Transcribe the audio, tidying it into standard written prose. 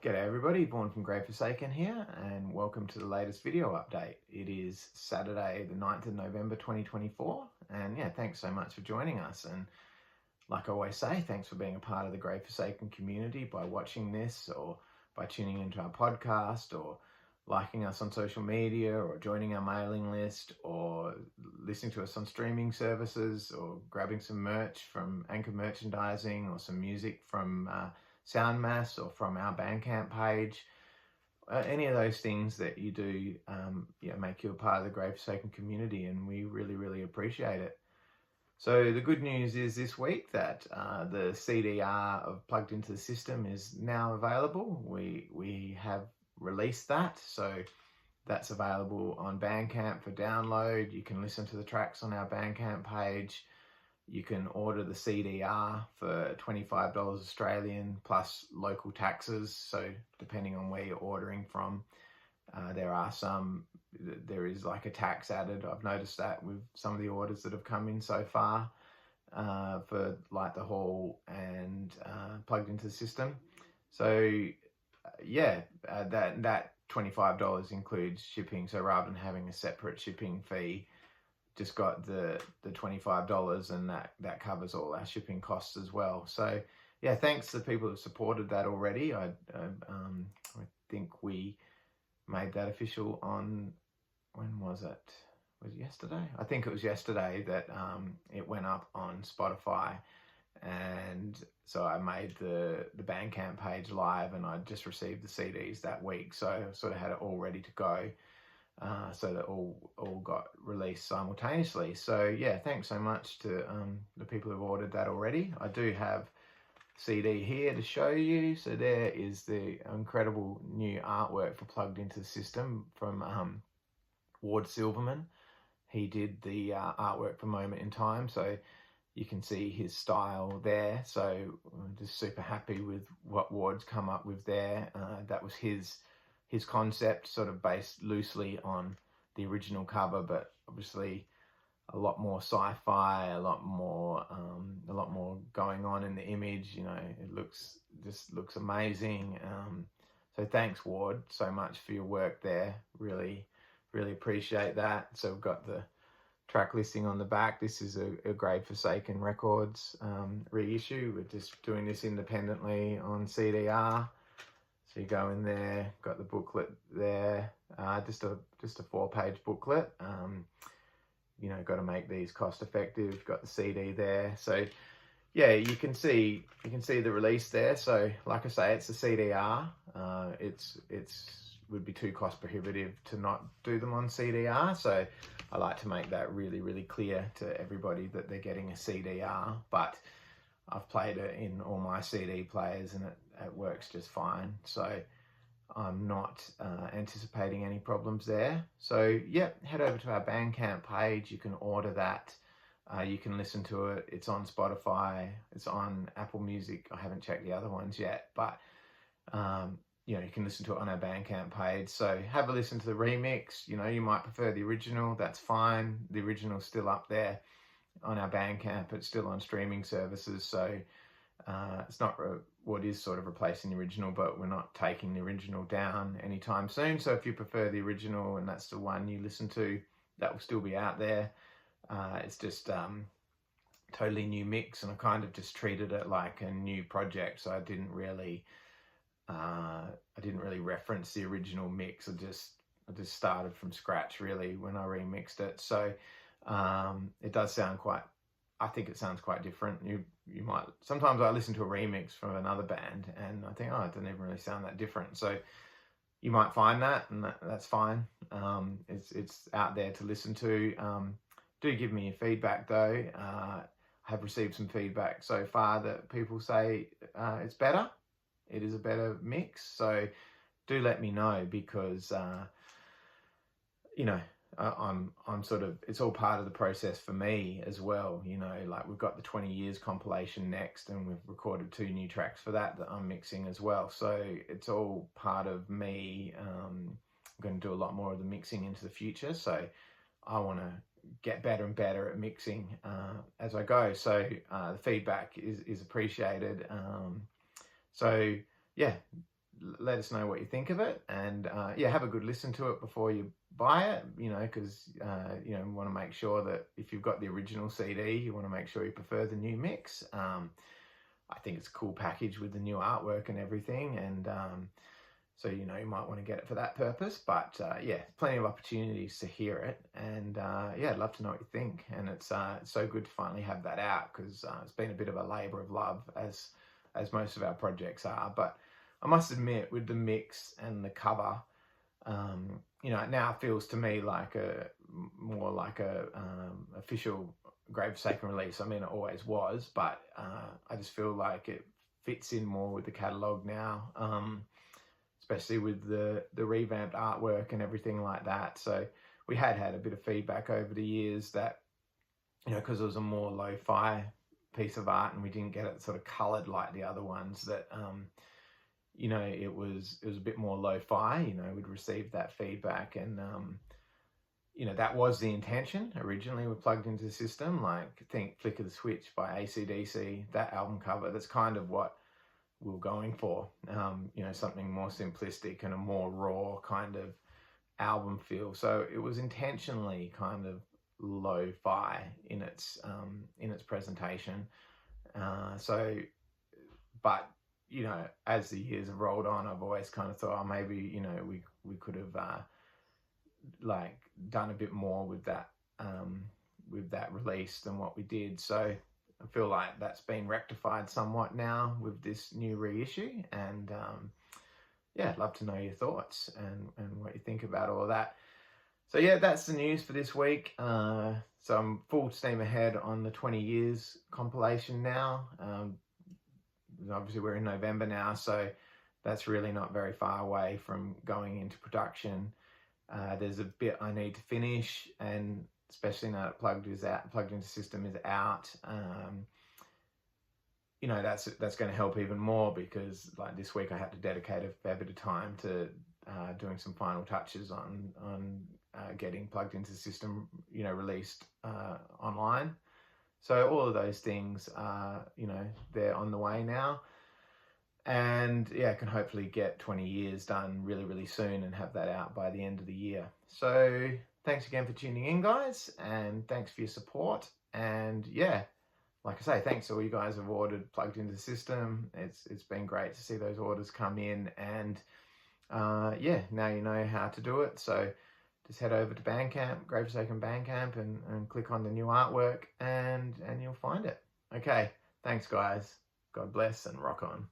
G'day everybody, Vaughan from Grey Forsaken here, and welcome to the latest video update. It is Saturday the 9th of November 2024, and thanks so much for joining us. And like I always say, thanks for being a part of the Grey Forsaken community by watching this, or by tuning into our podcast, or liking us on social media, or joining our mailing list, or listening to us on streaming services, or grabbing some merch from Anchor Merchandising, or some music from Soundmass or from our Bandcamp page. Any of those things that you do make you a part of the Grey Forsaken community, and we really appreciate it. So the good news is this week that the CDR of Plugged Into the System is now available. We have released that, so that's available on Bandcamp for download. You can listen to the tracks on our Bandcamp page. You can order the CDR for $25 Australian plus local taxes. So depending on where you're ordering from, there is like a tax added. I've noticed that with some of the orders that have come in so far for like the Hall and Plugged Into the System. So that $25 includes shipping. So rather than having a separate shipping fee, just got the $25, and that covers all our shipping costs as well. So thanks to the people who supported that already. I think we made that official on, when was it? Was it yesterday? I think it was yesterday that it went up on Spotify, and so I made the Bandcamp page live, and I just received the CDs that week, so I sort of had it all ready to go. So that all got released simultaneously. So thanks so much to the people who've ordered that already. I do have CD here to show you. So there is the incredible new artwork for Plugged Into the System from Ward Silverman. He did the artwork for Moment in Time, so you can see his style there. So I'm just super happy with what Ward's come up with there. That was his concept, sort of based loosely on the original cover, but obviously a lot more sci-fi, a lot more going on in the image. It looks amazing. So thanks, Ward, so much for your work there. Really appreciate that. So we've got the track listing on the back. This is a Grey Forsaken Records reissue. We're just doing this independently on CDR. So you go in there, got the booklet there, just a 4-page booklet. Got to make these cost effective. Got the CD there. So you can see the release there. So like I say, it's a CDR. It's would be too cost prohibitive to not do them on CDR. So I like to make that really clear to everybody that they're getting a CDR. But I've played it in all my CD players, and it works just fine. So I'm not anticipating any problems there. So head over to our Bandcamp page. You can order that. You can listen to it. It's on Spotify. It's on Apple Music. I haven't checked the other ones yet, but you can listen to it on our Bandcamp page. So have a listen to the remix. You might prefer the original. That's fine. The original's still up there on our Bandcamp. It's still on streaming services, so it's not what is sort of replacing the original, but we're not taking the original down anytime soon. So if you prefer the original and that's the one you listen to, that will still be out there. It's just totally new mix, and I kind of just treated it like a new project. So I didn't really reference the original mix. I just started from scratch really when I remixed it. So it does sound I think it sounds quite different. You might, sometimes I listen to a remix from another band and I think, it doesn't even really sound that different. So you might find that, and that's fine. It's out there to listen to. Do give me your feedback though. I have received some feedback so far that people say it's better. It is a better mix. So do let me know, because I'm sort of, it's all part of the process for me as well. Like we've got the 20 years compilation next, and we've recorded 2 new tracks for that I'm mixing as well. So it's all part of me. I'm going to do a lot more of the mixing into the future. So I want to get better and better at mixing as I go. So the feedback is appreciated. So let us know what you think of it, and yeah, have a good listen to it before you buy it, because you want to make sure that if you've got the original CD, you want to make sure you prefer the new mix. I think it's a cool package with the new artwork and everything, and so you might want to get it for that purpose. But yeah, plenty of opportunities to hear it, and yeah, I'd love to know what you think. And it's so good to finally have that out, because it's been a bit of a labour of love, as most of our projects are. But I must admit, with the mix and the cover, it now feels to me like more like a official Graveforsaken release. I mean, it always was, but I just feel like it fits in more with the catalogue now, especially with the revamped artwork and everything like that. So we had a bit of feedback over the years that, because it was a more lo-fi piece of art and we didn't get it sort of coloured like the other ones, that it was a bit more lo-fi. We'd received that feedback, and that was the intention originally. We plugged into the system, like think Flick of the Switch by AC/DC, that album cover. That's kind of what we were going for. Something more simplistic and a more raw kind of album feel. So it was intentionally kind of lo-fi in its presentation. But as the years have rolled on, I've always kind of thought, maybe we could have like done a bit more with that release than what we did. So I feel like that's been rectified somewhat now with this new reissue, and yeah, I'd love to know your thoughts and what you think about all of that. So yeah, that's the news for this week. So I'm full steam ahead on the 20 years compilation now. Obviously we're in November now, so that's really not very far away from going into production. There's a bit I need to finish, and especially now that plugged into system is out. That's going to help even more, because like this week I had to dedicate a fair bit of time to doing some final touches on getting plugged into system, released online. So all of those things are, they're on the way now. And yeah, I can hopefully get 20 years done really, really soon and have that out by the end of the year. So thanks again for tuning in, guys, and thanks for your support. And yeah, like I say, thanks to all you guys who've ordered plugged into the system. It's been great to see those orders come in, and yeah, now you know how to do it. So just head over to Bandcamp, Graveforsaken Bandcamp, and click on the new artwork, and you'll find it. Okay, thanks guys. God bless and rock on.